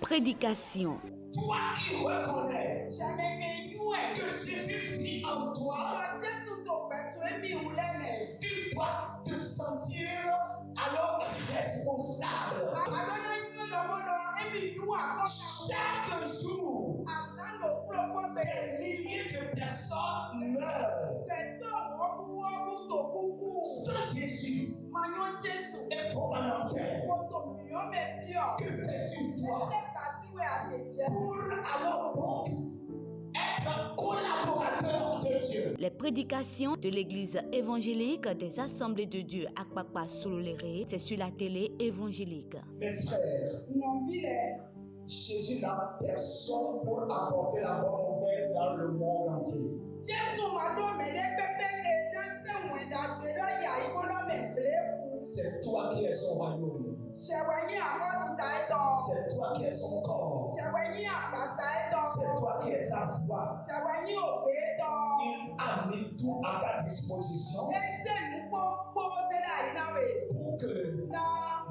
prédication. Toi qui reconnais que Jésus vit en toi, tu dois te sentir alors responsable. Chaque jour, des milliers de personnes meurent. Sans Jésus, elles vont en enfer. Que fais-tu toi pour alors donc être collaborateur de Dieu? Les prédications de l'église évangélique des Assemblées de Dieu à Akpakpa Sololéré, c'est sur la télé évangélique. Mes frères, Jésus n'a personne pour apporter la bonne nouvelle dans le monde entier. C'est toi qui es son royaume. C'est toi qui es son corps. C'est toi qui es sa foi. Il a mis tout à ta disposition pour que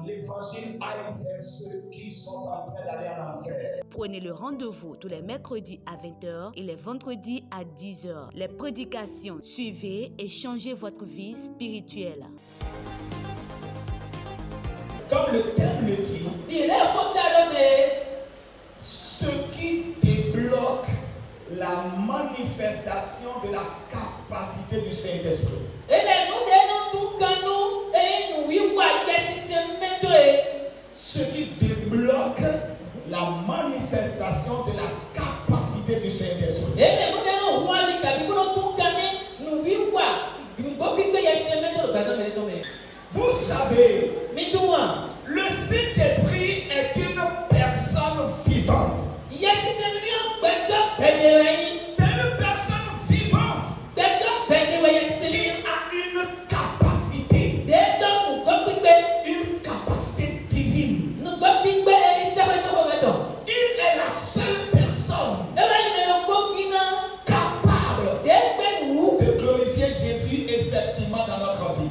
l'évangile aille vers ceux qui sont en train d'aller en enfer. Prenez le rendez-vous tous les mercredis à 20h et les vendredis à 10h. Les prédications, suivez et changez votre vie spirituelle. Comme le thème le dit, ce qui débloque la manifestation de la capacité du Saint-Esprit. Ce qui débloque la manifestation de la capacité du Saint-Esprit. Vous savez, le Saint-Esprit est une personne vivante. C'est une personne vivante qui a une capacité divine. Il est la seule personne capable de glorifier Jésus effectivement dans notre vie.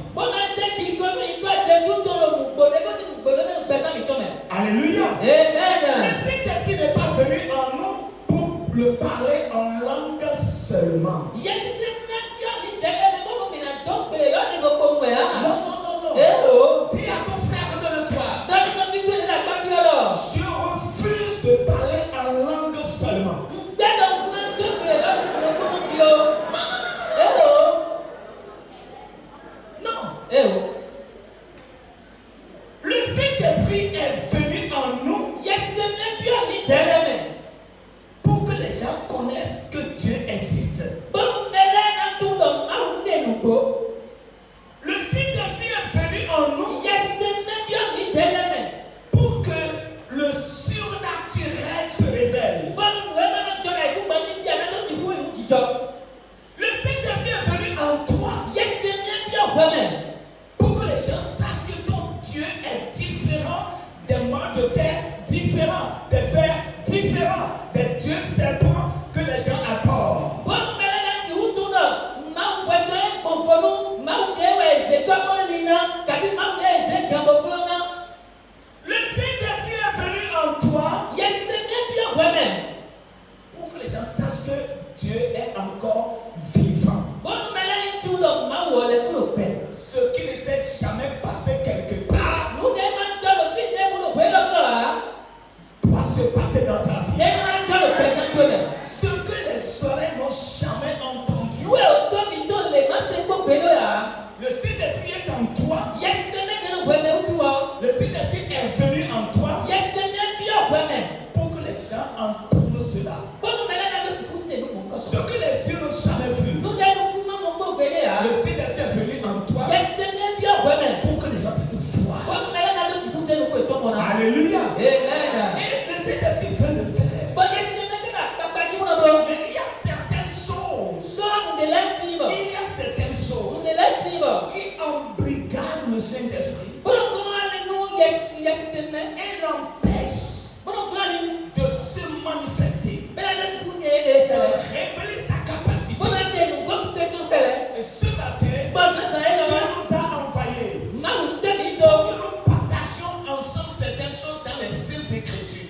Alléluia. Amen. Le Saint-Esprit n'est pas venu en nous pour le parler en langue seulement. Non. Dis à ton frère à côté de toi, je refuse de parler en langue seulement. Non. Le Saint-Esprit est venu en nous pour que les gens connaissent que Dieu existe. Le Saint-Esprit est venu en nous pour que le surnaturel se révèle. Le Saint-Esprit est venu en toi pour que les gens sachent que ton Dieu est différent des modes de terre différents, des vers différents, des dieux serpents que les gens adorent. Le Saint-Esprit est venu en toi pour que les gens sachent que Dieu est encore vivant. Ce qui ne s'est jamais passé quelque part doit se passer dans ta vie. Ce que les oreilles n'ont jamais entendu, le Saint-Esprit est en toi. Le Saint-Esprit est venu en toi pour que les gens entendent cela. Ce que les yeux n'ont jamais vu, le Saint-Esprit est venu en toi pour que les gens puissent voir. Alléluia. Amen. Et le Saint-Esprit veut le faire. Mais il y a certaines choses qui embrigadent le Saint-Esprit et l'empêchent de se manifester, de révéler sa capacité. Et ce matin, Dieu nous a envoyés pour que nous partagions ensemble certaines choses dans les Saintes Écritures.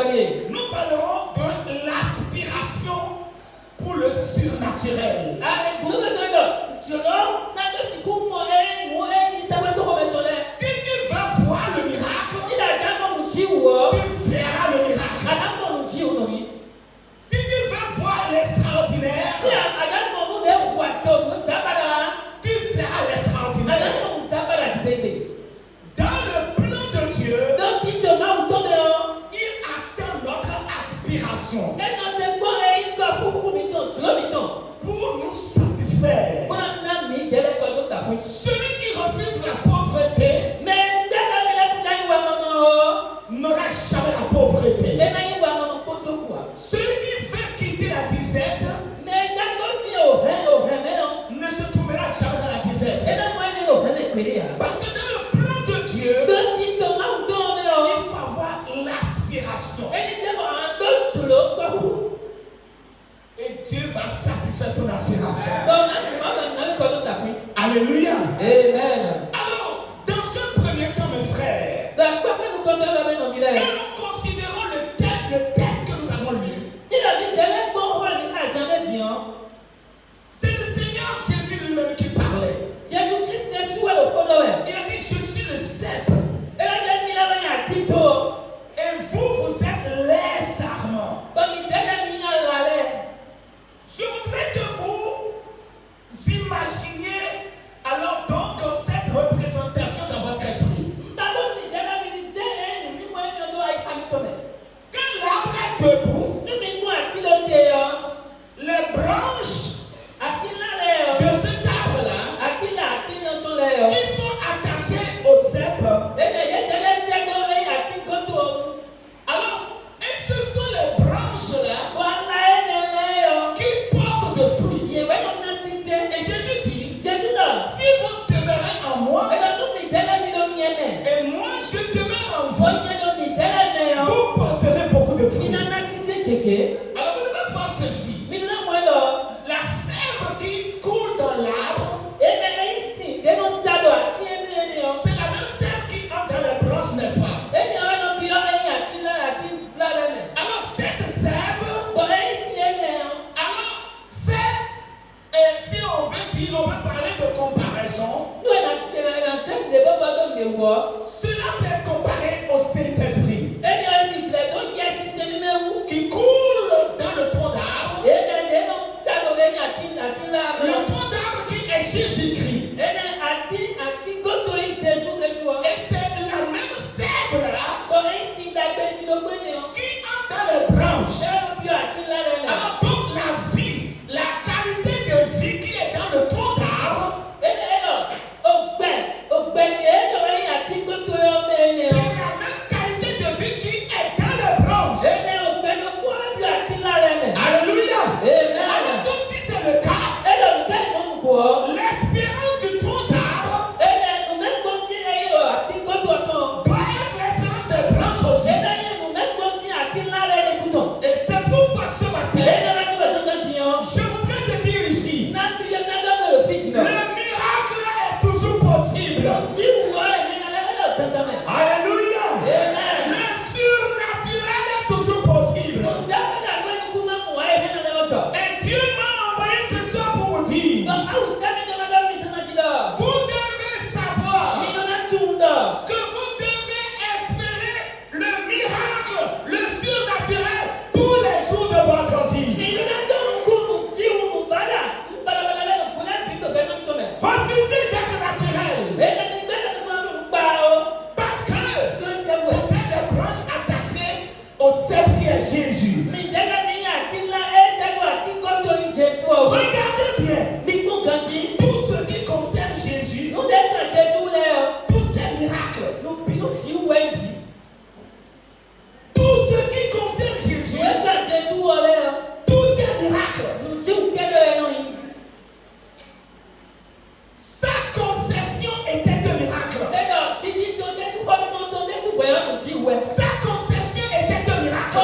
Nous parlerons de l'aspiration pour le surnaturel. Si tu veux voir le miracle, tu verras le miracle. Si tu veux voir l'extraordinaire, tu verras l'extraordinaire. Dans le plan de Dieu, il attend notre aspiration pour nous satisfaire. Celui qui refuse la pauvreté n'aura jamais la pauvreté. Celui qui veut quitter la disette ne se trouvera jamais dans la disette. Parce que dans le plan de Dieu, il faut avoir l'aspiration. Et Dieu va satisfaire ton aspiration. Alléluia. Amen. Alors, dans ce premier temps, mes frères, quand nous considérons le texte que nous avons lu, c'est le Seigneur Jésus lui-même qui parlait. Il a dit, je suis le cep. Et vous êtes les sarments. Je voudrais que vous imaginiez alors donc cette représentation dans votre esprit. Quand l'arbre est debout, les branches de cet arbre-là qui sont attachées au cep, alors, et ce sont les branches-là qui portent de fruits. Et Jésus dit, si vous demeurez en moi, et moi je demeure en vous, vous porterez beaucoup de fruits. Alors vous devez voir ceci. La sève qui coule dans l'arbre, c'est la même sève qui entre dans les branches, n'est-ce pas? Alors cette sève, alors fait, et si on veut dire, on veut parler de comparaison, cela peut être comparé au Saint-Esprit qui coule dans le tronc d'arbre, le tronc d'arbre qui est Jésus-Christ. Et c'est la même sève là qui entre dans les branches. Alors donc la vie, la qualité de vie qui est dans le tronc d'arbre, c'est la même qualité de vie qui est dans les branches. Alléluia. Alors donc si c'est le cas, l'espérance du tronc d'arbre doit être l'espérance des branches aussi. Et c'est pourquoi ce matin, je voudrais te dire ici, le miracle est toujours possible. Alléluia. Le surnaturel est toujours possible. Et Dieu m'a envoyé ce soir pour vous dire, vous devez savoir que vous devez espérer le miracle, le surnaturel tous les jours de votre vie. Refusez d'être naturel. Parce que vous êtes des branches attachées au cep qui est Jésus. Regardez bien. Tout ce qui concerne Jésus, tout est miracle. Tout ce qui concerne Jésus, tout est miracle. Sa conception était un miracle. Sa conception était un miracle.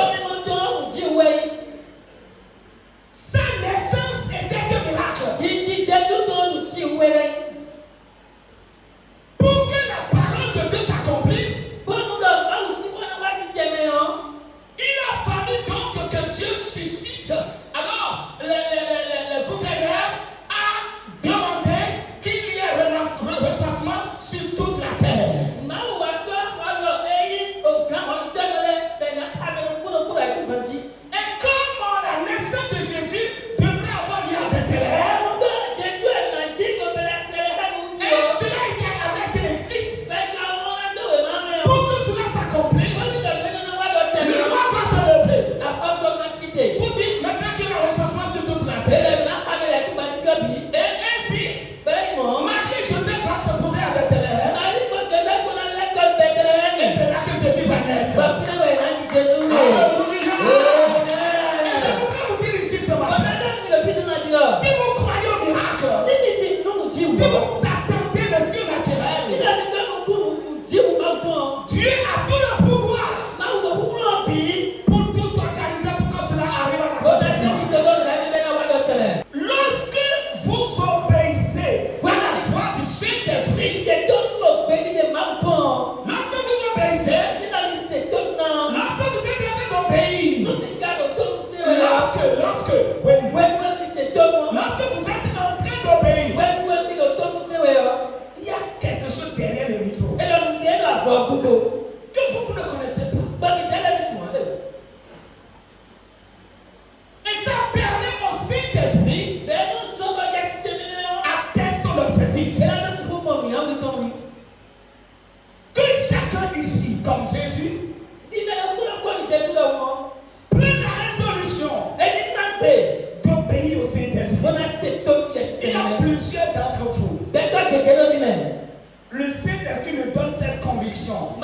conviction,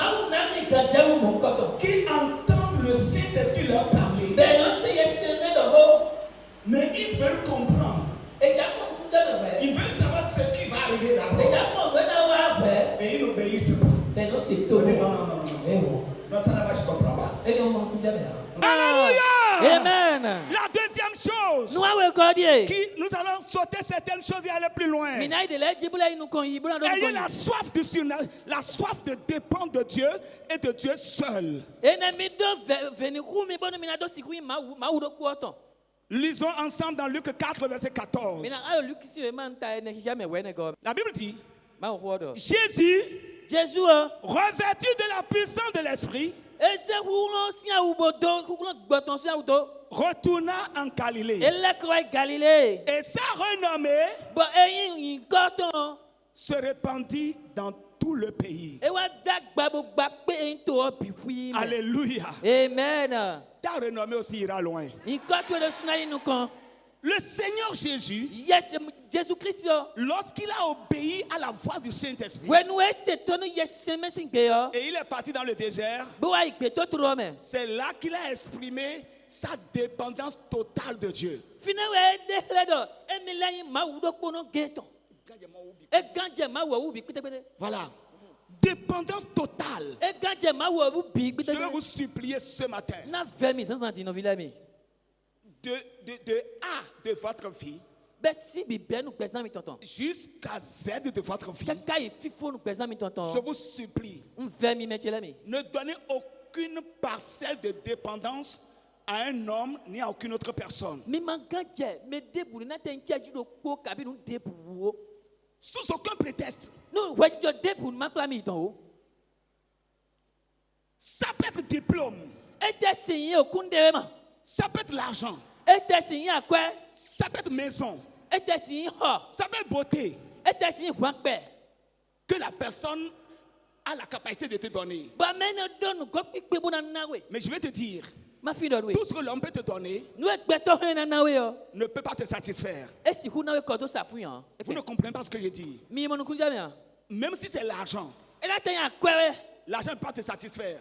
qui entendent le Saint-Esprit leur parler, mais ils veulent comprendre. Ils veulent savoir ce qui va arriver d'abord. Et ils n'obéissent pas. Non, ça là-bas, je ne comprends pas. Alléluia. Amen. La deuxième chose, nous allons sauter certaines choses et aller plus loin. Ayez la soif de la soif de dépendre de Dieu et de Dieu seul. Lisons ensemble dans Luc 4, verset 14. La Bible dit, Jésus, revêtu de la puissance de l'Esprit, retourna en Galilée. Et sa renommée se répandit dans tout le pays. Alléluia. Amen. Ta renommée aussi ira loin. Le Seigneur Jésus, lorsqu'il a obéi à la voix du Saint-Esprit, et il est parti dans le désert, c'est là qu'il a exprimé sa dépendance totale de Dieu. Voilà. Dépendance totale. Je vais vous supplier ce matin de A de votre vie jusqu'à Z de votre vie. Je vous supplie, ne donnez aucune parcelle de dépendance à un homme ni à aucune autre personne. Sous aucun prétexte. Ça peut être diplôme. Ça peut être l'argent. Ça peut être maison. Ça peut être beauté. Que la personne a la capacité de te donner. Mais je vais te dire, tout ce que l'homme peut te donner ne peut pas te satisfaire. Vous ne comprenez pas ce que je dis. Même si c'est l'argent, l'argent ne peut pas te satisfaire.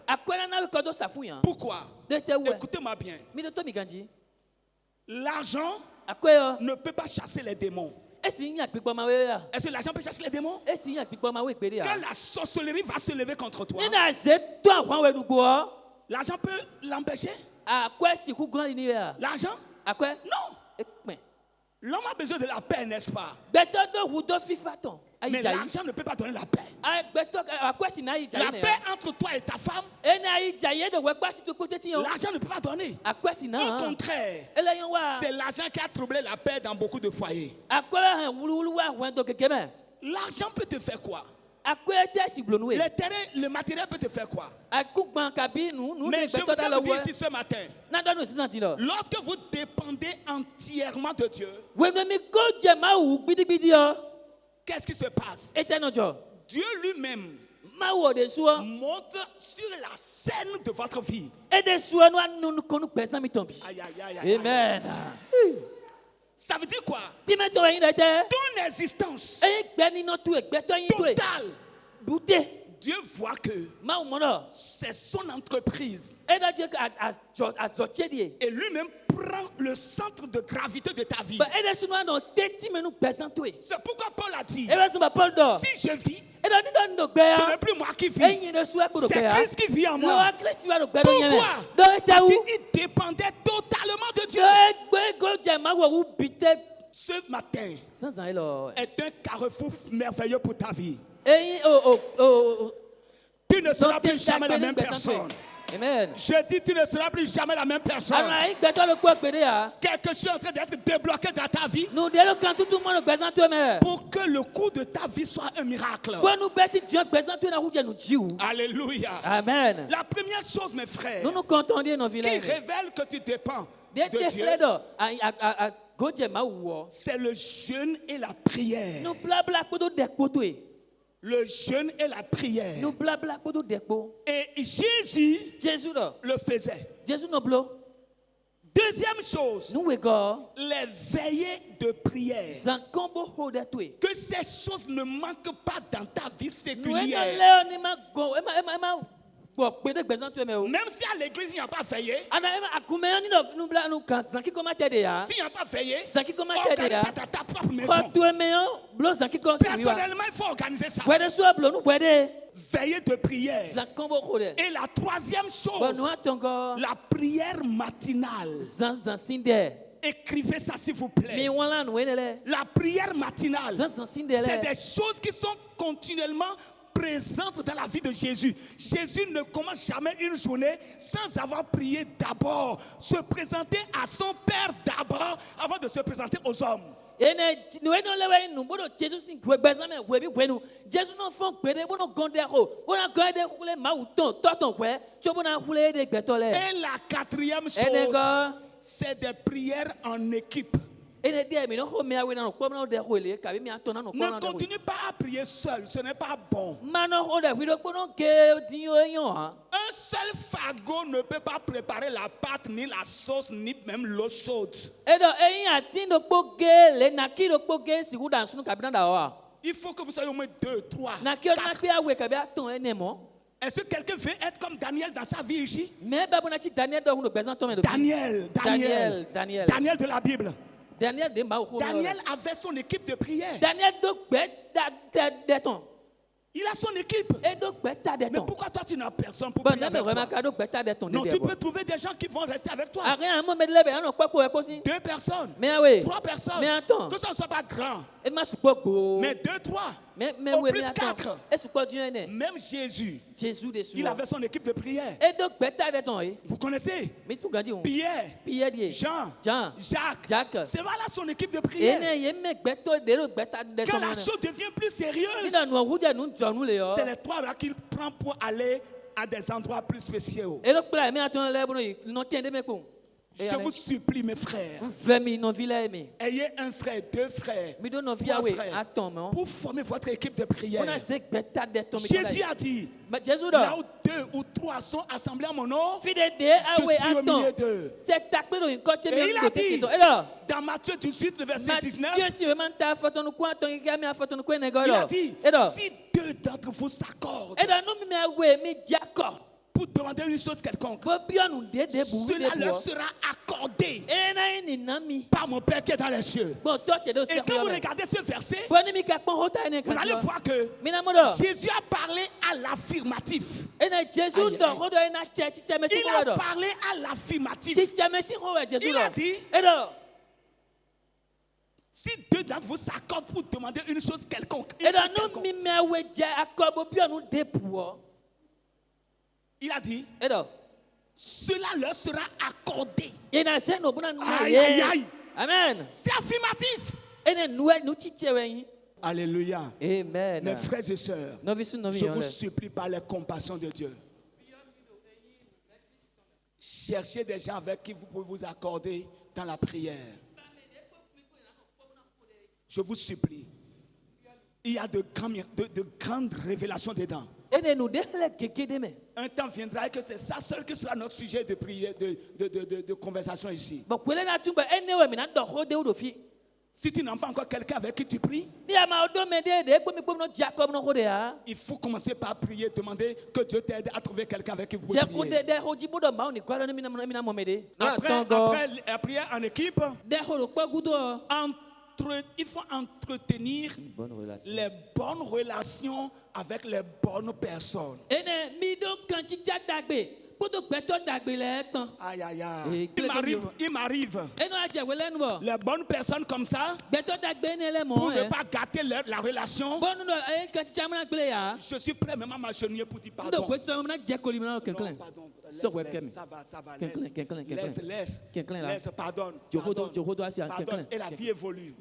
Pourquoi? Écoutez-moi bien. L'argent ne peut pas chasser les démons. Est-ce que l'argent peut chasser les démons? Quand la sorcellerie va se lever contre toi, l'argent peut l'empêcher? L'argent? Non. L'homme a besoin de la paix, n'est-ce pas? Mais l'argent ne peut pas donner la paix. La paix entre toi et ta femme, l'argent ne peut pas donner. Au contraire, c'est l'argent qui a troublé la paix dans beaucoup de foyers. L'argent peut te faire quoi? Le terrain, le matériel peut te faire quoi? Mais je voudrais vous dire ici ce matin, lorsque vous dépendez entièrement de Dieu, qu'est-ce qui se passe? Dieu lui-même monte sur la scène de votre vie. Aïe, aïe, aïe, Amen. Ça veut dire quoi? Ton existence totale, Dieu voit que c'est son entreprise. Et lui-même prend le centre de gravité de ta vie. C'est pourquoi Paul a dit, si je vis, ce n'est plus moi qui vis, c'est Christ qui vit en moi. Pourquoi? Parce qu'il dépendait totalement de Dieu. Ce matin est un carrefour merveilleux pour ta vie. Tu ne seras plus jamais la même personne. Amen. Je dis, tu ne seras plus jamais la même personne. Quelque chose est en train d'être débloqué dans ta vie pour que le cours de ta vie soit un miracle. Alléluia. Amen. La première chose, mes frères, qui révèle que tu dépends de Dieu, c'est le jeûne et la prière. Le jeûne et la prière. Et Jésus le faisait. Deuxième chose, les veillées de prière. Que ces choses ne manquent pas dans ta vie séculière. Même si à l'église il n'y a pas veillé, s'il n'y a pas veillé, organise ça dans ta propre maison. Personnellement, il faut organiser ça. Veillée de prière. Et la troisième chose, la prière matinale. Écrivez ça s'il vous plaît. La prière matinale, c'est des choses qui sont continuellement présentes dans la vie de Jésus. Jésus ne commence jamais une journée sans avoir prié d'abord, se présenter à son Père d'abord avant de se présenter aux hommes. Et la quatrième chose, c'est des prières en équipe. Ne continue pas à prier seul, ce n'est pas bon. Un seul fagot ne peut pas préparer la pâte, ni la sauce, ni même l'eau chaude. Il faut que vous soyez au moins 2, 3, 4. Est-ce que quelqu'un veut être comme Daniel dans sa vie ici? Daniel de la Bible. Daniel avait son équipe de prière. Il a son équipe. Mais pourquoi toi tu n'as personne pour prier avec toi? Non, tu peux trouver des gens qui vont rester avec toi. 2 personnes, 3 personnes. Que ça ne soit pas grand. Mais 2, 3. Au plus 4. Même Jésus, il avait son équipe de prière. Vous connaissez? Pierre, Jean, Jacques. C'est voilà son équipe de prière. Quand la chose devient plus sérieuse, c'est les 3 là qu'il prend pour aller à des endroits plus spéciaux. Je vous supplie, mes frères, ayez un frère, 2 frères, 3 frères, pour former votre équipe de prière. Jésus a dit, là où 2 ou 3 sont assemblés en mon nom, je suis au milieu d'eux. Et il a dit, dans Matthieu 18, le verset 19, il a dit, si 2 d'entre vous s'accordent pour demander une chose quelconque, cela leur sera accordé par mon Père qui est dans les cieux. Et quand vous regardez ce verset, vous allez voir que Jésus a parlé à l'affirmatif. Il a parlé à l'affirmatif. Il a dit, si 2 d'entre vous s'accordent pour demander une chose quelconque, il a dit, cela leur sera accordé. Aïe, aïe, aïe. Amen. C'est affirmatif. Alléluia. Amen. Mes frères et sœurs, je vous supplie par la compassion de Dieu, cherchez des gens avec qui vous pouvez vous accorder dans la prière. Je vous supplie. Il y a de grandes révélations dedans. Un temps viendra que c'est ça seul qui sera notre sujet de prière, de conversation ici. Si tu n'as pas encore quelqu'un avec qui tu pries, il faut commencer par prier, demander que Dieu t'aide à trouver quelqu'un avec qui vous pouvez prier. Après la prière en équipe, il faut entretenir les bonnes relations avec les bonnes personnes. Aïe, aïe, aïe. Il m'arrive. Les bonnes personnes comme ça, pour ne pas gâter la relation, je suis prêt même à m'agenouiller pour dire pardon. Non, pardon. Laisse, pardonne. Et la vie évolue.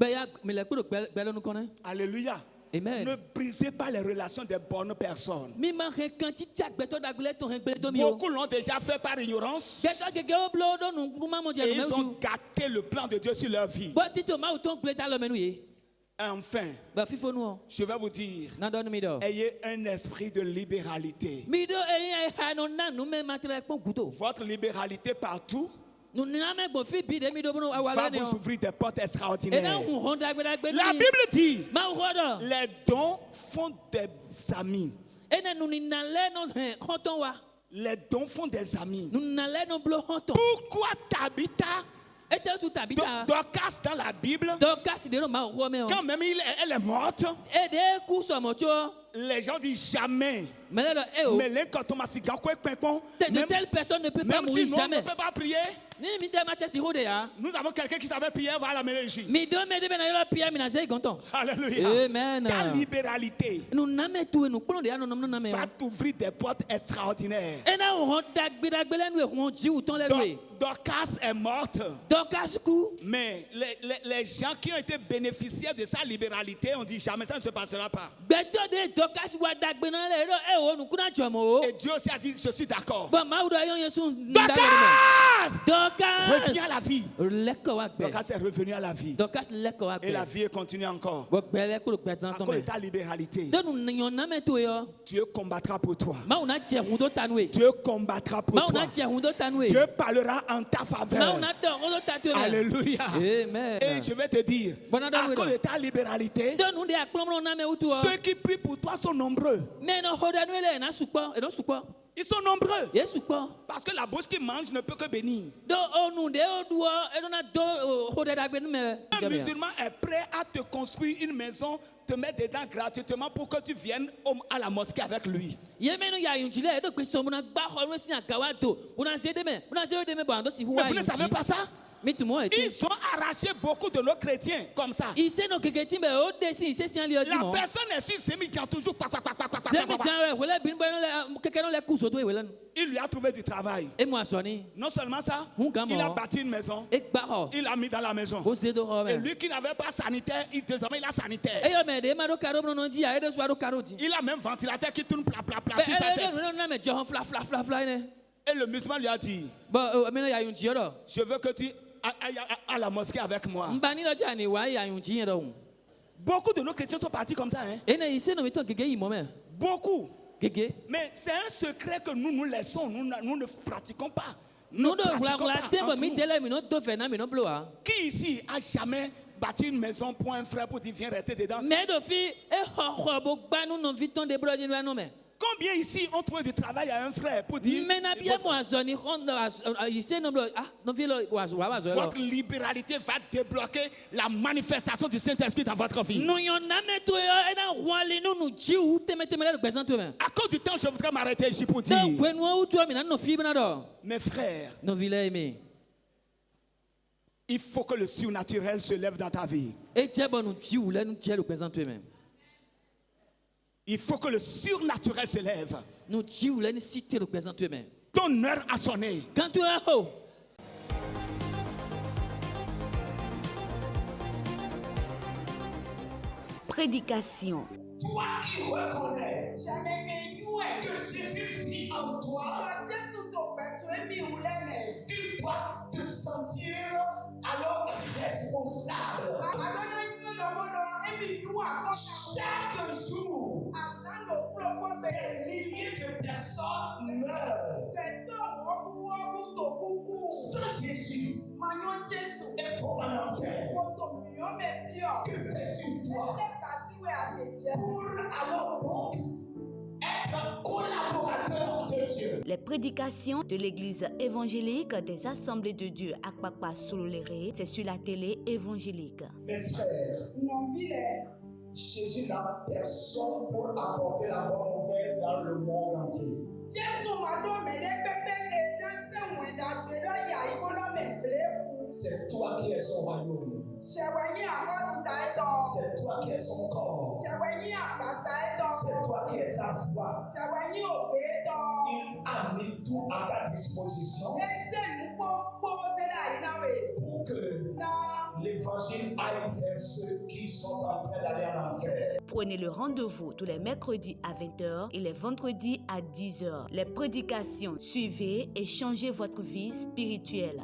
Alléluia. Amen. Ne brisez pas les relations des bonnes personnes. Beaucoup l'ont déjà fait par ignorance. Et ils ont gâté le plan de Dieu sur leur vie. Enfin, je vais vous dire, ayez un esprit de libéralité. Votre libéralité partout va vous ouvrir des portes extraordinaires. La Bible dit, les dons font des amis. Les dons font des amis. Pourquoi Tabitha, Dorcas dans la Bible, quand même elle est morte, les gens disent jamais. Mais de telle personne ne peut pas mourir jamais. On ne peut pas prier. Nous avons quelqu'un qui savait prier, va l'amener ici. Alléluia. Amen. Ta libéralité va t'ouvrir des portes extraordinaires. Dorcas est morte. Mais les gens qui ont été bénéficiaires de sa libéralité ont dit jamais ça ne se passera pas. Et Dieu aussi a dit je suis d'accord. Dorcas revient à la vie. Dorcas est revenu à la vie. Et la vie est continuée encore. À cause de ta libéralité, Dieu combattra pour toi. Dieu combattra pour toi. Dieu parlera en ta faveur. Alléluia. Amen. Et je vais te dire, à cause de ta libéralité, ceux qui prient pour toi sont nombreux. Ils sont nombreux. Parce que la bouche qui mange ne peut que bénir. Un musulman est prêt à te construire une maison, te mettre dedans gratuitement pour que tu viennes à la mosquée avec lui. Mais vous ne savez pas ça? Ils ont arraché beaucoup de nos chrétiens comme ça. La personne est sur Zémidjan toujours. Il lui a trouvé du travail. Non seulement ça, il a bâti une maison. Il l'a mis dans la maison. Et lui qui n'avait pas sanitaire, désormais il a sanitaire. Il a même ventilateur qui tourne plat sur sa tête. Et le musulman lui a dit, je veux que tu ailles à la mosquée avec moi. Beaucoup de nos chrétiens sont partis comme ça. Beaucoup. Mais c'est un secret que nous laissons, nous ne pratiquons pas. Qui ici a jamais bâti une maison pour un frère pour dire viens rester dedans? Combien ici ont trouvé du travail à un frère pour dire votre libéralité va débloquer la manifestation du Saint-Esprit dans votre vie. À cause du temps, je voudrais m'arrêter ici pour dire, mes frères, il faut que le surnaturel se lève dans ta vie. Il faut que le surnaturel se lève. Ton heure a sonné. Prédication. Toi qui reconnais que Jésus vit en toi, tu dois te sentir alors responsable. Chaque jour, des milliers de personnes meurent. Sans Jésus, il faut en enfer. Que fais-tu toi pour alors donc être collaborateur de Dieu? Les prédications de l'église évangélique des Assemblées de Dieu à Akpakpa Sololéré, c'est sur la télé évangélique. Mes frères, Jésus n'a personne pour apporter la bonne nouvelle dans le monde entier. C'est toi qui es son royaume. C'est toi qui es son corps. C'est toi qui es sa voix. Il a mis tout à ta disposition pour que l'évangile aille vers ceux qui sont en train d'aller en enfer. Prenez le rendez-vous tous les mercredis à 20h et les vendredis à 10h. Les prédications, suivez et changez votre vie spirituelle.